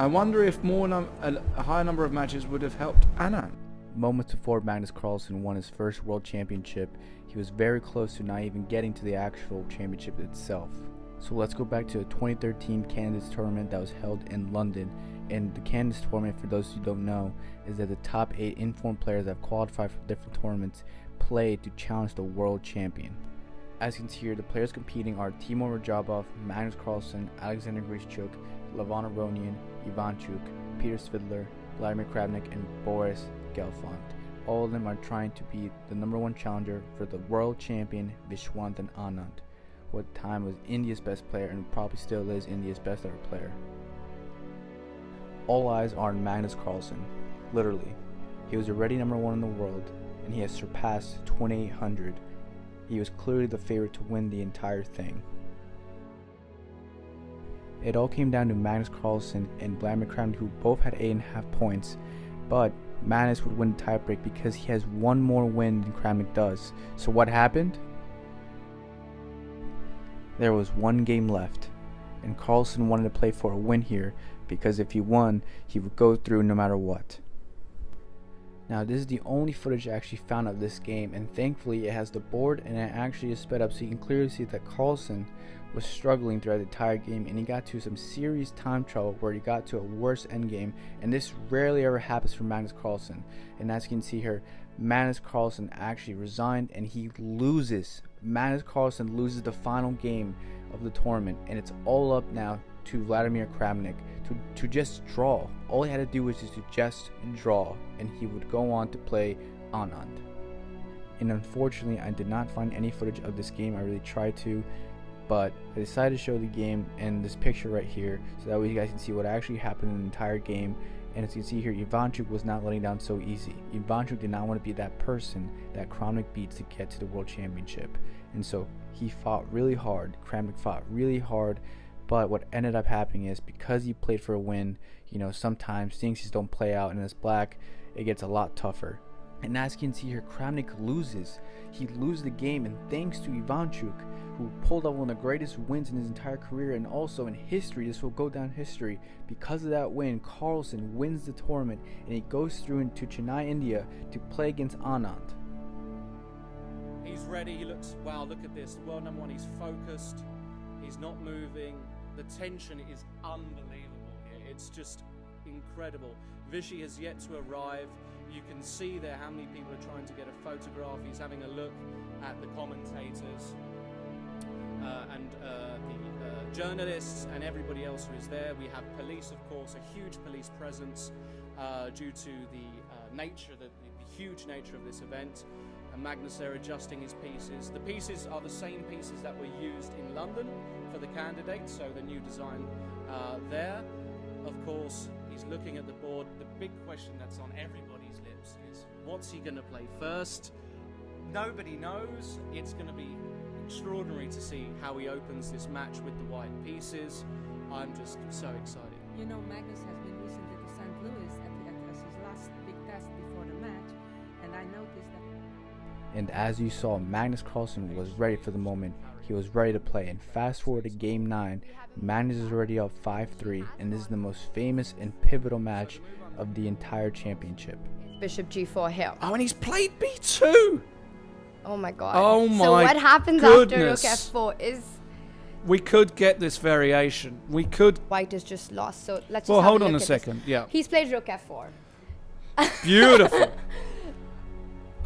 I wonder if a higher number of matches would have helped Anand. Moments before Magnus Carlsen won his first world championship, he was very close to not even getting to the actual championship itself. So let's go back to the 2013 Candidates tournament that was held in London. And the Candidates tournament, for those who don't know, is that the top 8 informed players that have qualified for different tournaments play to challenge the world champion. As you can see here, the players competing are Timur Rajabov, Magnus Carlsen, Alexander Grischuk, Lavon Aronian, Ivanchuk, Peter Svidler, Vladimir Kravnik, and Boris Gelfand. All of them are trying to be the #1 challenger for the world champion Vishwanthan Anand, who at the time was India's best player and probably still is India's best ever player. All eyes are on Magnus Carlsen. Literally, he was already #1 in the world, and he has surpassed 2,800. He was clearly the favorite to win the entire thing. It all came down to Magnus Carlsen and Vladimir Kravnik, who both had 8.5 points, but Magnus would win the tiebreak because he has one more win than Kravnik does. So what happened? There was one game left, and Carlsen wanted to play for a win here because if he won, he would go through no matter what. Now this is the only footage I actually found of this game, and thankfully it has the board and it actually is sped up so you can clearly see that Carlsen was struggling throughout the entire game, and he got to some serious time trouble where he got to a worse endgame, and this rarely ever happens for Magnus Carlsen. And as you can see here, Magnus Carlsen actually resigned and he loses. Magnus Carlsen loses the final game of the tournament, and it's all up now to Vladimir Kravnik to just draw. All he had to do was just to just draw, and he would go on to play Anand. And unfortunately, I did not find any footage of this game. I really tried to, but I decided to show the game and this picture right here so that way you guys can see what actually happened in the entire game. And as you can see here, Ivanchuk was not letting down so easy. Ivanchuk did not want to be that person that Kravnik beats to get to the world championship, and so he fought really hard. Kravnik fought really hard, but what ended up happening is because he played for a win, you know, sometimes things just don't play out, and as black, it gets a lot tougher. And as you can see here, Kravnik loses. He loses the game, and thanks to Ivanchuk, who pulled off one of the greatest wins in his entire career, and also in history, this will go down history. Because of that win, Carlsen wins the tournament, and he goes through into Chennai, India to play against Anand. He's ready, he looks, wow, look at this, world #1, he's focused, he's not moving, the tension is unbelievable here, it's just incredible. Vishy has yet to arrive. You can see there how many people are trying to get a photograph. He's having a look at the commentators and the journalists and everybody else who is there. We have police, of course, a huge police presence due to the huge nature of this event. And Magnus there adjusting his pieces. The pieces are the same pieces that were used in London for the candidates, so the new design there. Of course, he's looking at the board. The big question that's on everybody's lips is, what's he going to play first? Nobody knows. It's going to be extraordinary to see how he opens this match with the white pieces. I'm just so excited. You know, Magnus has been recently to St. Louis as his last big test before the match, and I noticed that. And as you saw, Magnus Carlsen was ready for the moment. He was ready to play, and fast forward to game 9, Magnus is already up 5-3, and this is the most famous and pivotal match of the entire championship. Bishop G4 here. Oh, and he's played B2! Oh my god. Oh my So what happens goodness. after Rook F4 is We could get this variation. We could. White is just lost. So let's just Well, have hold a on look a at second. this. Yeah. He's played Rook F4. Beautiful.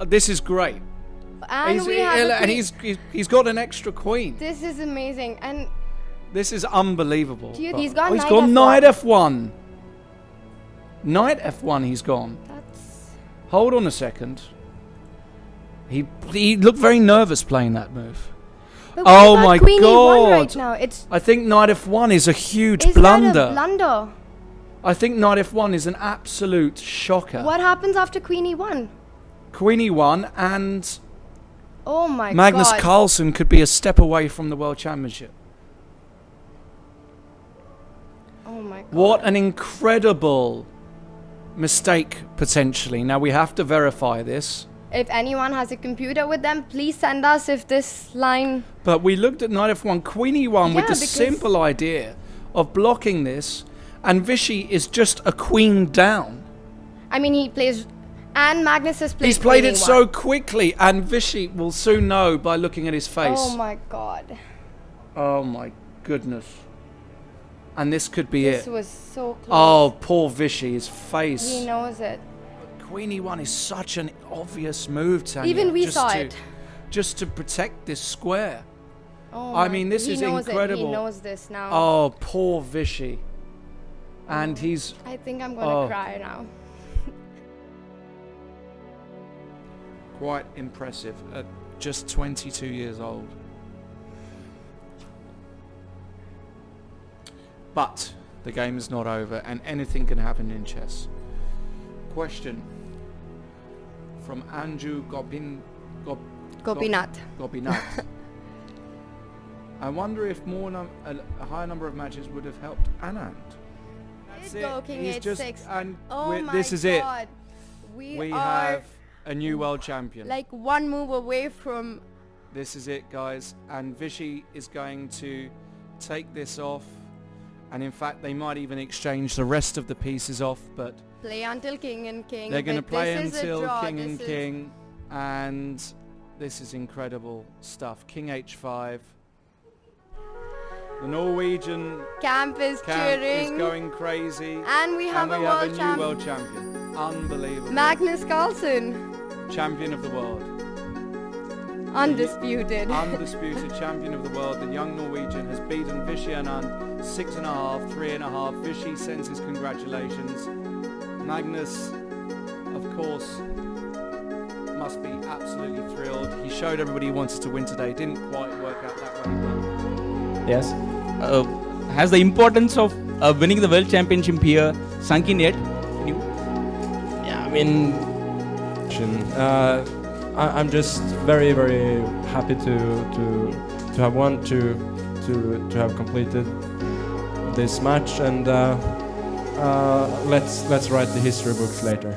This is great. And we have a and queen. he's got an extra queen. This is amazing. And This is unbelievable. Dude, But- he's got he's knight gone F1. knight F1. Knight F1 he's gone. that's Hold on a second. He looked very nervous playing that move. But what Oh about my Queen E1 God. right now? It's I think knight F1 is a huge is blunder. that a blunder? I think knight F1 is an absolute shocker. What happens after Queen E1? Queen E1 and Oh my Magnus god. Carlsen could be a step away from the World Championship. Oh my god. What an incredible mistake, potentially. Now, we have to verify this. If anyone has a computer with them, please send us if this line. But we looked at knight F1, Queen E1 with Yeah, the because- simple idea of blocking this And Vichy is just a queen down. I mean, he plays, and Magnus has played. He's played queen it E1. so quickly, and Vichy will soon know by looking at his face. Oh my god. Oh my goodness. And this could be This it. was so close. Oh, poor Vichy, his face. He knows it. Queen E1 is such an obvious move, Tanya. Even we just saw to, it. Just to protect this square. Oh I my- mean, this he is knows incredible. It. He knows this now. Oh, poor Vichy. And he's... I think I'm gonna Oh. cry now. quite impressive at just 22 years old. But the game is not over and anything can happen in chess. Question from Anju Gopinath. Gopinath. I wonder if a higher number of matches would have helped Anand. That's Did go King He's just, H6. and Oh my this is it. god. We are have a new world champion. like one move away from. This is it, guys. And Vichy is going to take this off. And in fact, they might even exchange the rest of the pieces off, but Play until king and king. they're going to but play this is a until draw. king This and is- king. And this is incredible stuff. King H5. The Norwegian Camp is camp cheering. is going crazy. And we have and a we have a world new champ. world champion. Unbelievable. Magnus Carlsen. Champion of the world. Undisputed. Undisputed champion of the world. The young Norwegian has beaten Vichy Anand 6.5, 3.5. Vichy sends his congratulations. Magnus, of course, must be absolutely thrilled. He showed everybody he wanted to win today. Didn't quite work out that way, but Yes. Has the importance of winning the world championship here sunk in yet? Yeah, I mean, I'm just very, very happy to have won, to have completed this match, and let's write the history books later.